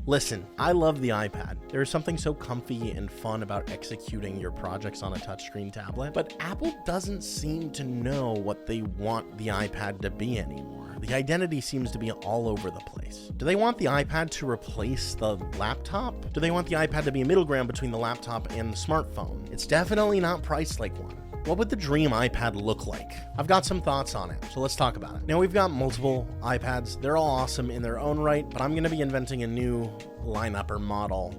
Listen, I love the iPad. There is something so comfy and fun about executing your projects on a touchscreen tablet, but Apple doesn't seem to know what they want the iPad to be anymore. The identity seems to be all over the place. Do they want the iPad to replace the laptop? Do they want the iPad to be a middle ground between the laptop and the smartphone? It's definitely not priced like one. What would the dream iPad look like? I've got some thoughts on it, so let's talk about it. Now, we've got multiple iPads. They're all awesome in their own right, but I'm going to be inventing a new lineup or model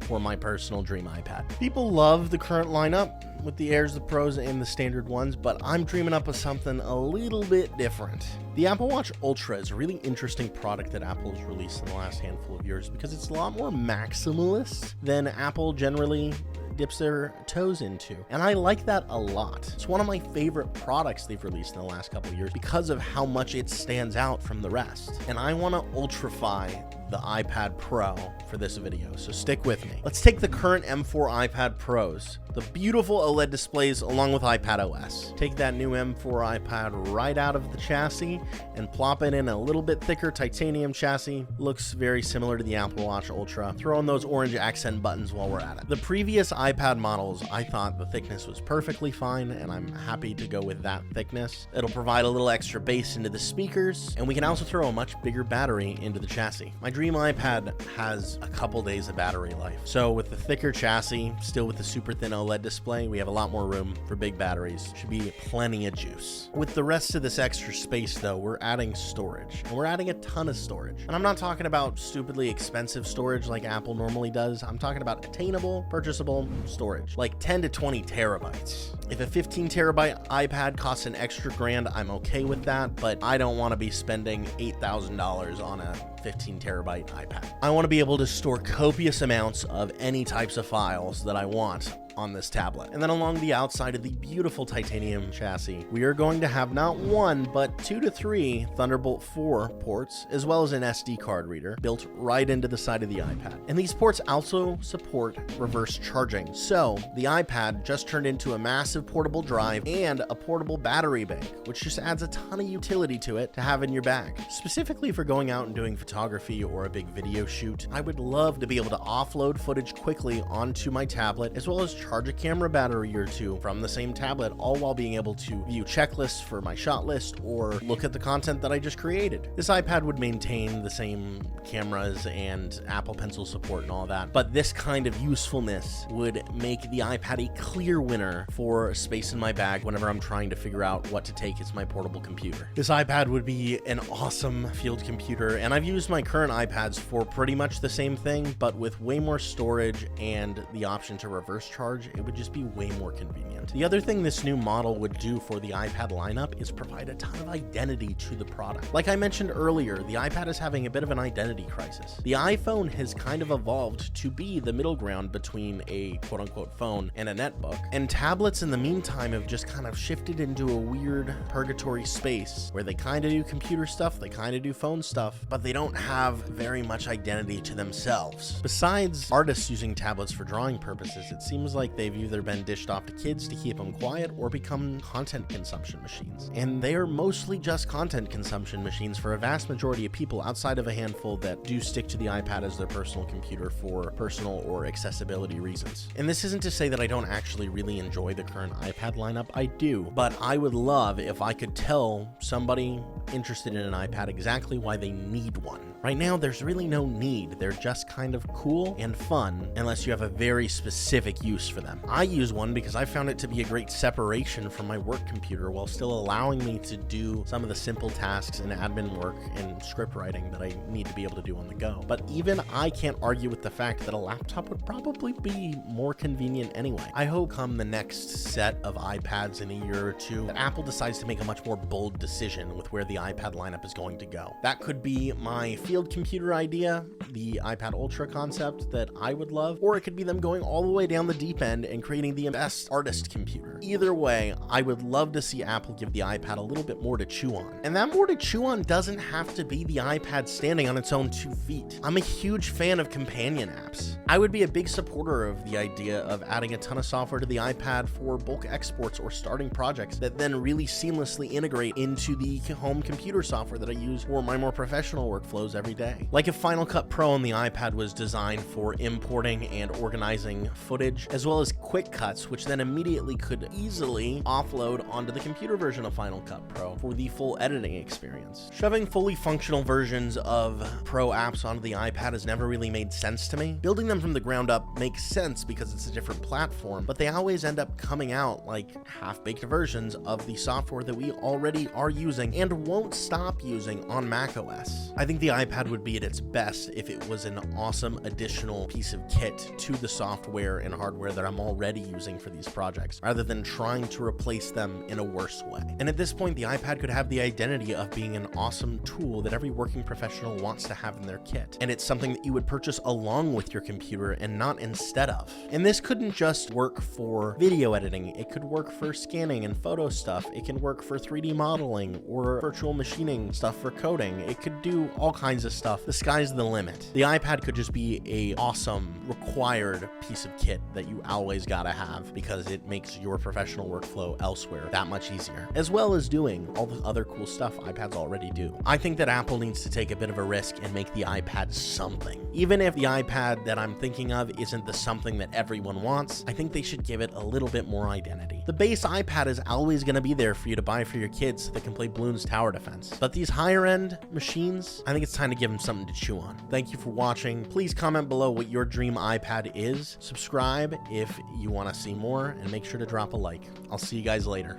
for my personal dream iPad. People love the current lineup with the Airs, the Pros, and the standard ones, but I'm dreaming up of something a little bit different. The Apple Watch Ultra is a really interesting product that Apple has released in the last handful of years because it's a lot more maximalist than Apple generally dips their toes into, and I like that a lot. It's one of my favorite products they've released in the last couple of years because of how much it stands out from the rest, and I want to ultrafy the iPad Pro for this video, so stick with me. Let's take the current M4 iPad Pros, the beautiful OLED displays along with iPad OS. Take that new M4 iPad right out of the chassis and plop it in a little bit thicker titanium chassis. Looks very similar to the Apple Watch Ultra. Throw in those orange accent buttons while we're at it. The previous iPad models, I thought the thickness was perfectly fine, and I'm happy to go with that thickness. It'll provide a little extra bass into the speakers, and we can also throw a much bigger battery into the chassis. My dream iPad has a couple days of battery life. So with the thicker chassis, still with the super thin OLED display, we have a lot more room for big batteries. Should be plenty of juice. With the rest of this extra space though, we're adding storage, and we're adding a ton of storage. And I'm not talking about stupidly expensive storage like Apple normally does. I'm talking about attainable, purchasable storage, like 10 to 20 terabytes. If a 15 terabyte iPad costs an extra grand, I'm okay with that, but I don't want to be spending $8,000 on a 15 terabyte iPad. I want to be able to store copious amounts of any types of files that I want on this tablet. And then along the outside of the beautiful titanium chassis, we are going to have not one, but 2 to 3 Thunderbolt 4 ports, as well as an SD card reader built right into the side of the iPad. And these ports also support reverse charging. So the iPad just turned into a massive portable drive and a portable battery bank, which just adds a ton of utility to it to have in your bag. Specifically for going out and doing photography or a big video shoot, I would love to be able to offload footage quickly onto my tablet, as well as charge a camera battery or two from the same tablet, all while being able to view checklists for my shot list or look at the content that I just created. This iPad would maintain the same cameras and Apple Pencil support and all that, but this kind of usefulness would make the iPad a clear winner for space in my bag whenever I'm trying to figure out what to take as my portable computer. This iPad would be an awesome field computer, and I've used my current iPads for pretty much the same thing, but with way more storage and the option to reverse charge, it would just be way more convenient. The other thing this new model would do for the iPad lineup is provide a ton of identity to the product. Like I mentioned earlier, the iPad is having a bit of an identity crisis. The iPhone has kind of evolved to be the middle ground between a quote-unquote phone and a netbook, and tablets in the meantime have just kind of shifted into a weird purgatory space where they kind of do computer stuff, they kind of do phone stuff, but they don't have very much identity to themselves. Besides artists using tablets for drawing purposes, it seems like they've either been dished off to kids to keep them quiet or become content consumption machines. And they are mostly just content consumption machines for a vast majority of people outside of a handful that do stick to the iPad as their personal computer for personal or accessibility reasons. And this isn't to say that I don't actually really enjoy the current iPad lineup. I do, but I would love if I could tell somebody interested in an iPad exactly why they need one. Right now, there's really no need. They're just kind of cool and fun unless you have a very specific use for them. I use one because I found it to be a great separation from my work computer while still allowing me to do some of the simple tasks and admin work and script writing that I need to be able to do on the go. But even I can't argue with the fact that a laptop would probably be more convenient anyway. I hope come the next set of iPads in a year or two that Apple decides to make a much more bold decision with where the iPad lineup is going to go. That could be my field computer idea, the iPad Ultra concept that I would love, or it could be them going all the way down the deep end and creating the best artist computer. Either way, I would love to see Apple give the iPad a little bit more to chew on. And that more to chew on doesn't have to be the iPad standing on its own 2 feet. I'm a huge fan of companion apps. I would be a big supporter of the idea of adding a ton of software to the iPad for bulk exports or starting projects that then really seamlessly integrate into the home computer software that I use for my more professional workflows every day. Like if Final Cut Pro on the iPad was designed for importing and organizing footage, as well as quick cuts, which then immediately could easily offload onto the computer version of Final Cut Pro for the full editing experience. Shoving fully functional versions of Pro apps onto the iPad has never really made sense to me. Building them from the ground up makes sense because it's a different platform, but they always end up coming out like half-baked versions of the software that we already are using and won't stop using on macOS. I think the iPad would be at its best if it was an awesome additional piece of kit to the software and hardware that I'm already using for these projects, rather than trying to replace them in a worse way. And at this point, the iPad could have the identity of being an awesome tool that every working professional wants to have in their kit. And it's something that you would purchase along with your computer and not instead of. And this couldn't just work for video editing. It could work for scanning and photo stuff. It can work for 3D modeling or virtual machining stuff for coding. It could do all kinds of stuff. The sky's the limit. The iPad could just be a awesome required piece of kit that you always gotta have because it makes your professional workflow elsewhere that much easier, as well as doing all the other cool stuff iPads already do. I think that Apple needs to take a bit of a risk and make the iPad something. Even if the iPad that I'm thinking of isn't the something that everyone wants, I think they should give it a little bit more identity. The base iPad is always going to be there for you to buy for your kids so they can play Bloons Tower Defense. But these higher end machines, I think it's time to give them something to chew on. Thank you for watching. Please comment below what your dream iPad is. Subscribe if you want to see more, and make sure to drop a like. I'll see you guys later.